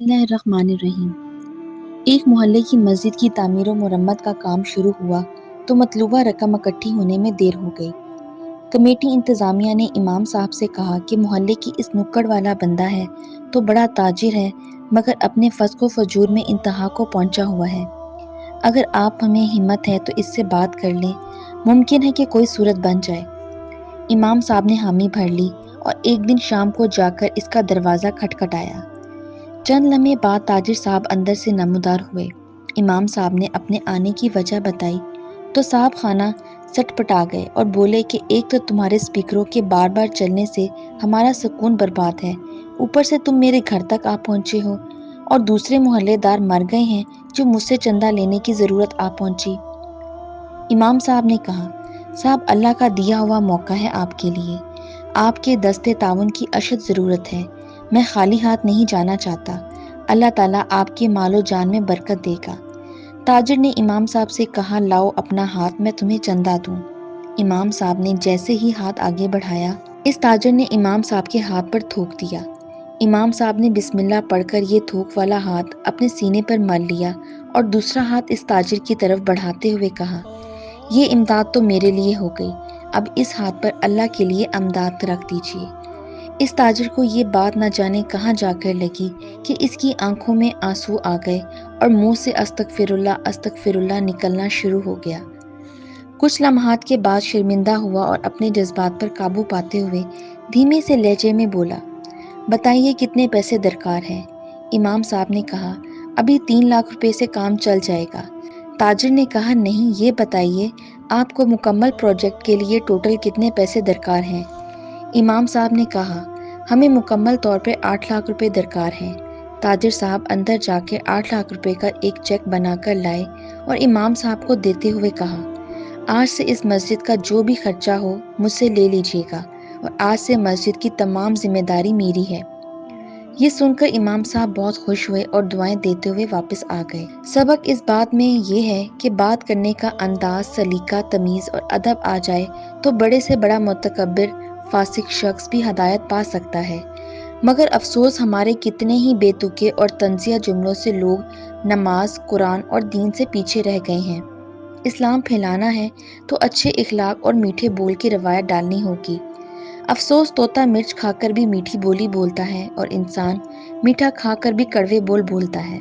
बिस्मिल्लाहिर्रहमानिर्रहीम। एक मोहल्ले की मस्जिद की तामीर और मरम्मत का काम शुरू हुआ तो मतलूबा रकम इकट्ठी होने में देर हो गई। कमेटी इंतज़ामिया ने इमाम साहब से कहा कि मोहल्ले की इस नुक्कड़ वाला बंदा है तो बड़ा ताजिर है, मगर अपने फस्को फजूर में इंतहा को पहुंचा हुआ है। अगर आप हमें हिम्मत है तो इससे बात कर लें, मुमकिन है कि कोई सूरत बन जाए। इमाम साहब ने हामी भर ली और एक दिन शाम को जाकर इसका दरवाज़ा खटखटाया। चंद लम्हे बाद ताजिर साहब अंदर से नमूदार हुए। इमाम साहब ने अपने आने की वजह बताई तो साहब खाना सटपटा गए और बोले कि एक तो तुम्हारे स्पीकरों के बार बार चलने से हमारा सुकून बर्बाद है, ऊपर से तुम मेरे घर तक आ पहुंचे हो, और दूसरे मोहल्लेदार मर गए हैं जो मुझसे चंदा लेने की ज़रूरत आ पहुंची। इमाम साहब ने कहा, साहब अल्लाह का दिया हुआ मौका है आपके लिए, आपके दस्ते ताउन की अशद ज़रूरत है। मैं खाली हाथ नहीं जाना चाहता। अल्लाह ताला आपके मालो जान में बरकत देगा। ताजिर ने इमाम साहब से कहा, लाओ अपना हाथ, मैं तुम्हें चंदा दूं। इमाम साहब ने जैसे ही हाथ आगे बढ़ाया, इस ताजिर ने इमाम साहब के हाथ पर थूक दिया। इमाम साहब ने बिस्मिल्लाह पढ़कर ये थूक वाला हाथ अपने सीने पर मल लिया और दूसरा हाथ इस ताजिर की तरफ बढ़ाते हुए कहा, ये इमदाद तो मेरे लिए हो गई, अब इस हाथ पर अल्लाह के लिए इमदाद रख दीजिए। इस ताजिर को ये बात न जाने कहाँ जाकर लगी कि इसकी आंखों में आंसू आ गए और मुंह से अस्तगफिरुल्लाह निकलना शुरू हो गया। कुछ लम्हात के बाद शर्मिंदा हुआ और अपने जज्बात पर काबू पाते हुए धीमे से लहजे में बोला, बताइए कितने पैसे दरकार हैं। इमाम साहब ने कहा, अभी 3 लाख रुपए से काम चल जाएगा। ताजिर ने कहा, नहीं, ये बताइए आपको मुकम्मल प्रोजेक्ट के लिए टोटल कितने पैसे दरकार हैं। इमाम साहब ने कहा, हमें मुकम्मल तौर पे 8 लाख रुपए दरकार हैं। ताजिर साहब अंदर जाके 8 लाख रुपए का एक चेक बनाकर लाए और इमाम साहब को देते हुए कहा, आज से इस मस्जिद का जो भी खर्चा हो मुझसे ले लीजिएगा और आज से मस्जिद की तमाम जिम्मेदारी मेरी है। ये सुनकर इमाम साहब बहुत खुश हुए और दुआएं देते हुए वापस आ गए। सबक इस बात में ये है कि बात करने का अंदाज, सलीका, तमीज़ और अदब आ जाए तो बड़े से बड़ा मुतकब्बिर फासिक शख्स भी हदायत पा सकता है। मगर अफसोस हमारे कितने ही बेतुके और तंजिया जुमलों से लोग नमाज, कुरान और दीन से पीछे रह गए हैं। इस्लाम फैलाना है तो अच्छे इखलाक और मीठे बोल की रवायत डालनी होगी। अफसोस तोता मिर्च खाकर भी मीठी बोली बोलता है और इंसान मीठा खाकर भी कड़वे बोल बोलता है।